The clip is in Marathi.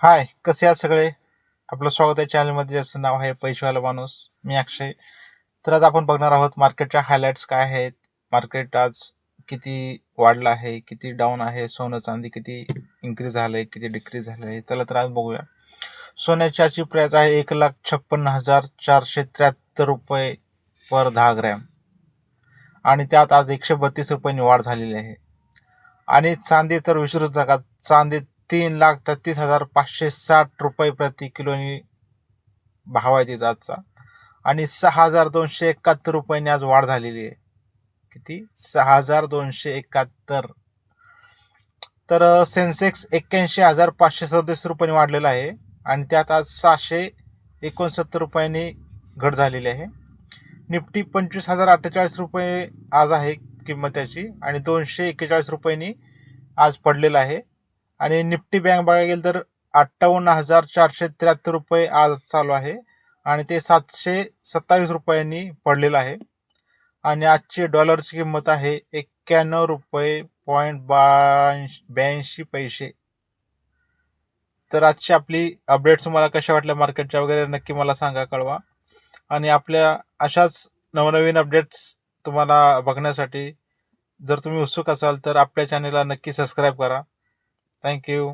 हाय, कसे आहात सगळे? आपलं स्वागत आहे चॅनलमध्ये, ज्याचं नाव आहे पैशावाला माणूस. मी अक्षय. तर आज आपण बघणार आहोत मार्केटच्या हायलाइट्स काय आहेत, मार्केट आज किती वाढलं आहे, किती डाऊन आहे, सोनं चांदी किती इन्क्रीज झालंय, किती डिक्रीज झालंय. त्याला तर आज बघूया. सोन्याची आजची प्राइस आहे 1,56,473 रुपये पर 10 ग्रॅम, आणि त्यात आज 132 रुपयांनी वाढ झालेली आहे. आणि चांदी तर विसरूच नका. चांदी 3,33,560 रुपये प्रति किलोनी भाव आहे तिचा आजचा, आणि 6,271 रुपयांनी आज वाढ झालेली आहे. किती? 6,271. तर सेन्सेक्स 81,537 रुपयांनी वाढलेला आहे, आणि त्यात आज 669 रुपयांनी घट झालेली आहे. निफ्टी 25,048 रुपये आज आहे किंमत त्याची, आणि 241 रुपयांनी आज पडलेला आहे. आणि निफ्टी बँक बघायला गेलं तर 58,473 रुपये आज चालू आहे, आणि ते 727 रुपयांनी पडलेलं आहे. आणि आजची डॉलरची किंमत आहे 91 रुपये पॉईंट 82 पैसे. तर आजची आपली अपडेट तुम्हाला कशा वाटल्या मार्केटच्या वगैरे नक्की मला सांगा, कळवा. आणि आपल्या अशाच नवनवीन अपडेट्स तुम्हाला बघण्यासाठी जर तुम्ही उत्सुक असाल तर आपल्या चॅनलला नक्की सबस्क्राईब करा. थँक्यू.